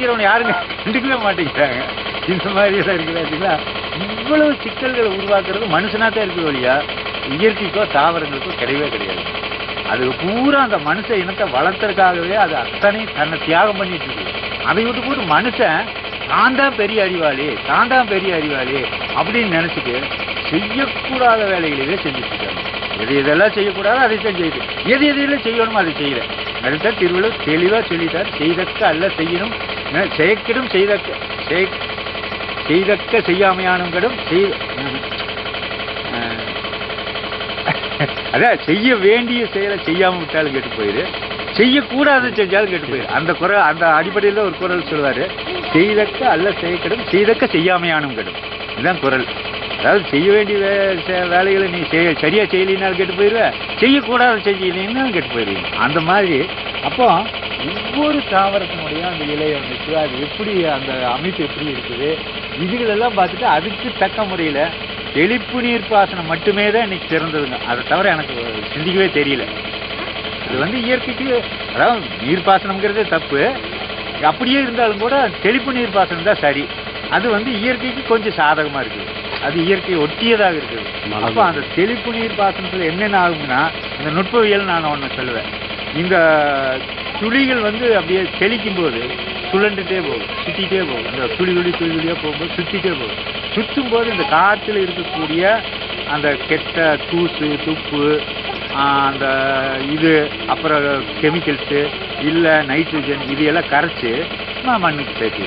கவனிக்கிறவங்க யாருங்க கண்டுக்கவே மாட்டேங்கிறாங்க. இந்த மாதிரி எல்லாம் இருக்குதுங்களா? இவ்வளவு சிக்கல்களை உருவாக்குறது மனுஷனா தான் இருக்குது வழியா இயற்கைக்கோ தாவரங்களுக்கோ கிடையவே கிடையாது. அது பூரா அந்த மனுஷ இனத்தை வளர்த்தறதுக்காகவே அது அத்தனை தன்னை தியாகம் பண்ணிட்டு இருக்கு. அதை விட்டு போட்டு மனுஷன் தான் தான் பெரிய அறிவாளி அப்படின்னு நினைச்சிட்டு செய்யக்கூடாத வேலைகளையே செஞ்சுட்டு இருக்காங்க. எது எதெல்லாம் செய்யக்கூடாதோ அதை செய்யுது, எது எதையெல்லாம் செய்யணுமோ அதை செய்யல. அதுதான் திருவள்ளுவர் தெளிவா சொல்லிட்டார். செய்தக்க அல்ல செய்யணும், செயக்கிடும் செய்தக்க செய்யாமையானும் கடும் அதான் செய்ய வேண்டிய செயலை செய்யாம விட்டாலும் கெட்டு போயிரு, செய்யக்கூடாது செஞ்சாலும் கெட்டு போயிரு. அந்த குரல், அந்த அடிப்படையில் ஒரு குரல் சொல்லுவாரு, செய்தக்க அல்ல செய்யக்கடும் செய்தக்க செய்யாமையானும் கடும். இதுதான் குரல். அதாவது செய்ய வேண்டிய வேலைகளை நீ சரியா செய்யலினாலும் கெட்டு போயிடுவ, செய்யக்கூடாது செஞ்சீங்கன்னாலும் கெட்டு போயிடுவீங்க. அந்த மாதிரி அப்போ ஒவ்வொரு தாவரத்தினுடைய அந்த இலை அமைப்பு, அது எப்படி அந்த அமைப்பு எப்படி இருக்குது, இதுகளெல்லாம் பார்த்துட்டு அதுக்கு தக்க முறையில் தெளிப்பு நீர் பாசனம் மட்டுமே தான் இன்னைக்கு சிறந்ததுங்க. அதை தவிர எனக்கு சிந்திக்கவே தெரியல. அது இயற்கைக்கு, அதாவது நீர்ப்பாசனம்ங்கிறதே தப்பு, அப்படியே இருந்தாலும் கூட தெளிப்பு நீர் பாசனம் தான் சரி. அது இயற்கைக்கு கொஞ்சம் சாதகமாக இருக்குது, அது இயற்கையை ஒட்டியதாக இருக்குது. அப்போ அந்த தெளிப்பு நீர் பாசனத்தில் என்னென்ன ஆகும்னா, இந்த நுட்பவியல் நான் ஒன்று சொல்லுவேன். இந்த துளிகள் அப்படியே தெளிக்கும் போது சுழண்டுட்டே போகும், சுற்றிட்டே போகும். அந்த துளியாக போகும்போது சுற்றிட்டே போகும். சுற்றும் போது இந்த காற்றில் இருக்கக்கூடிய அந்த கெட்ட தூசு துப்பு, அந்த இது, அப்புறம் கெமிக்கல்ஸு இல்லை நைட்ரஜன், இது எல்லாம் கரைச்சி மண்ணுக்கு சேர்த்து.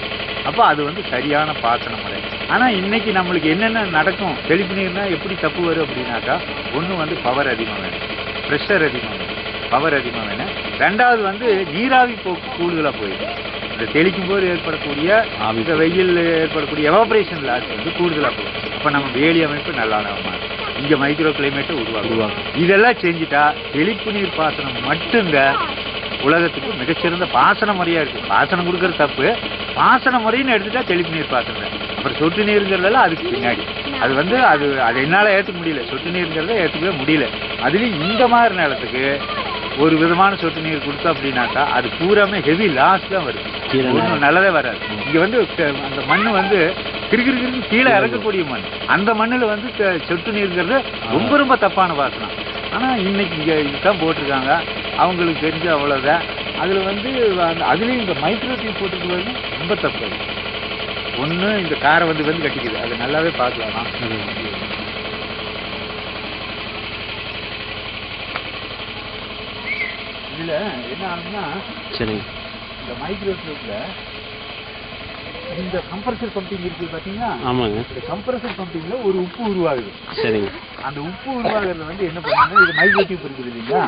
அப்போ அது சரியான பாசன முறை. ஆனால் இன்னைக்கு நம்மளுக்கு என்னென்ன நடக்கும், தெளிப்பு நீர்னா எப்படி தப்பு வரும் அப்படின்னாக்கா, ஒன்று பவர் அதிகமாக வேணும், ப்ரெஷர் அதிகமாக வேணும், பவர் அதிகமாக வேணும். ரெண்டாவது நீராவி போக்கு கூடுதலாக போயிடும். இந்த தெளிக்கும் போது ஏற்படக்கூடிய இந்த வெயில் ஏற்படக்கூடிய எவாபரேஷன் லாஸ் கூடுதலாக போகும். அப்போ நம்ம வேலி அமைப்பு நல்லா மாறும், இங்கே மைக்ரோ கிளைமேட்டை உருவாகும். இதெல்லாம் செஞ்சுட்டா தெளிப்பு நீர் பாசனம் மட்டும்தான் உலகத்துக்கு மிகச்சிறந்த பாசன முறையாக இருக்குது. பாசனம் கொடுக்குறது தப்பு, பாசன முறைன்னு எடுத்துட்டா தெளிப்பு நீர் பாசனம். அப்புறம் சொட்டு நீருங்கிறதெல்லாம் அதுக்கு பின்னாடி அது அது என்னால் ஏற்றுக்க முடியல. சொட்டு நீருங்கிறத ஏற்றுக்கவே முடியல. அதுலேயும் இந்த மாதிரி நிலத்துக்கு ஒரு விதமான சொட்டு நீர் கொடுத்தோம் அப்படின்னாக்கா அது பூராமே ஹெவி லாஸ் தான் வருது, ஒன்றும் நல்லதே வராது. இங்கே அந்த மண் கிருகிருக்கு கீழே இறக்கக்கூடிய மண், அந்த மண்ணில் சொட்டு நீருங்கிறது ரொம்ப ரொம்ப தப்பான வாசனை. ஆனால் இன்னைக்கு இங்கே இதுதான் போட்டிருக்காங்க, அவங்களுக்கு தெரிஞ்ச அவ்வளோதான். அதில் அதுலேயும் இந்த மைக்ரோ டியூப் போட்டுருக்கிறது ரொம்ப தப்பு. ஒன்று இந்த காரை கட்டிக்குது, அது நல்லாவே பார்க்கலாமா. இதில் என்ன ஆகுதுன்னா, சரி, இந்த மைக்ரோ டியூப்ல இந்த கம்ப்ரஸர் பம்பிங் இருக்குது பார்த்தீங்களா? ஆமாங்க. இந்த கம்ப்ரஸர் பம்பிங்கில் ஒரு உப்பு உருவாகுது. சரிங்க. அந்த உப்பு உருவாகிறது என்ன பண்ணுறாங்க, இது மைக்ரோ டியூப் இருக்குது இல்லைங்களா,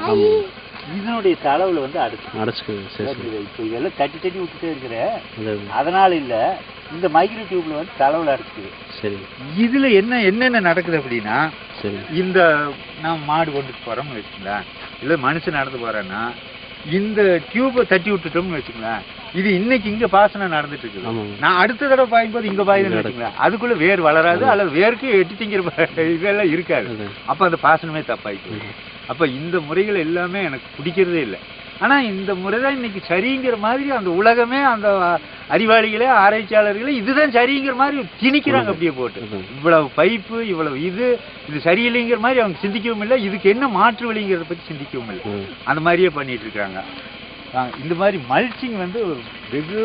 இதனுடைய தளவில் அடைச்சிக்குது. இப்போ இதெல்லாம் தட்டி தட்டி விட்டுட்டே இருக்கிற, அதனால இல்லை, இந்த மைக்ரோ டியூப்ல தளவில் அடைச்சிக்குது. சரி. இதில் என்னென்ன நடக்குது அப்படின்னா, சரி, இந்த நான் மாடு கொண்டுட்டு போகிறோம்னு வச்சுங்களேன், இல்லை மனுஷன் நடந்து போகிறேன்னா, இந்த டியூப்பை தட்டி விட்டுட்டோம்னு வச்சுங்களேன், இது இன்னைக்கு இங்கே பாசனம் நடந்துட்டு இருக்குது. நான் அடுத்த தடவை பாயும்போது இங்கே பாயுதுன்னு வச்சுங்களேன், அதுக்குள்ளே வேர் வளராது, அல்லது வேருக்கு எட்டி திங்கிற இதெல்லாம் இருக்காது. அப்போ அந்த பாசனமே தப்பாயிட்டு. அப்போ இந்த முறைகள் எல்லாமே எனக்கு பிடிக்கிறதே இல்லை. ஆனால் இந்த முறை தான் இன்னைக்கு சரிங்கிற மாதிரி அந்த உலகமே, அந்த அறிவாளிகளே ஆராய்ச்சியாளர்களே இதுதான் சரிங்கிற மாதிரி திணிக்கிறாங்க. அப்படியே போட்டு இவ்வளவு பைப்பு, இவ்வளவு இது சரியில்லைங்கிற மாதிரி அவங்க சிந்திக்கவும் இல்லை, இதுக்கு என்ன மாற்று வழிங்கிறத பற்றி சிந்திக்கவும் இல்லை. அந்த மாதிரியே பண்ணிட்டு இருக்காங்க. இந்த மாதிரி மல்ச்சிங் வெகு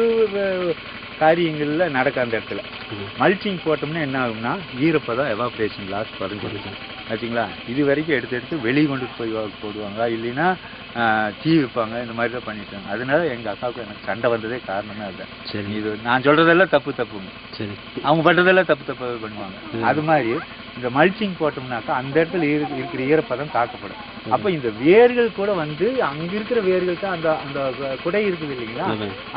காரியங்களில் நடக்க. அந்த இடத்துல மல்ச்சிங் போட்டோம்னா என்ன ஆகும்னா, ஈரப்பதம் எவாபரேஷன் லாஸ் குறைஞ்சிருக்கும். ஆச்சுங்களா? இது வரைக்கும் எடுத்து வெளியே கொண்டு போய் போடுவாங்க, இல்லைன்னா தீ வைப்பாங்க, இந்த மாதிரி தான் பண்ணிட்டாங்க. அதனால எங்கள் அக்காவுக்கு எனக்கு சண்டை வந்ததே காரணமே அதுதான். சரி, இது நான் சொல்கிறதெல்லாம் தப்புங்க. சரி, அவங்க பண்ணுறதெல்லாம் தப்பு பண்ணுவாங்க. அது மாதிரி இந்த மல்ச்சிங் போட்டோம்னாக்கா அந்த இடத்துல இருக்கிற ஈரப்பதம் காக்கப்படும். அப்போ இந்த வேர்கள் கூட அங்கே இருக்கிற வேர்கள் தான், அந்த அந்த குடை இருக்குது இல்லைங்களா,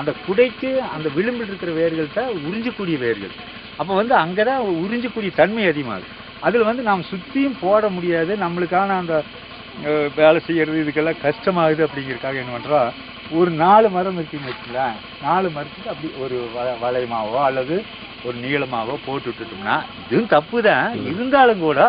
அந்த குடைக்கு அந்த விளிம்பில் இருக்கிற வேர்கள் தான் உறிஞ்சக்கூடிய வேர்கள். அப்போ அங்கே தான் உறிஞ்சக்கூடிய தன்மை அதிகமாகுது. அதில் நாம் சுற்றியும் போட முடியாது, நம்மளுக்கான அந்த வேலை செய்கிறது இதுக்கெல்லாம் கஷ்டமாகுது. அப்படிங்கிறதுக்காக என்ன பண்ணுறோம், ஒரு 4 மரம் இருக்குன்னு வச்சுங்களேன், 4 மரத்துக்கு அப்படி ஒரு வளையமாவோ அல்லது ஒரு நீளமாவோ போட்டு விட்டுட்டோம்னா, இதுவும் தப்பு தான், இருந்தாலும் கூட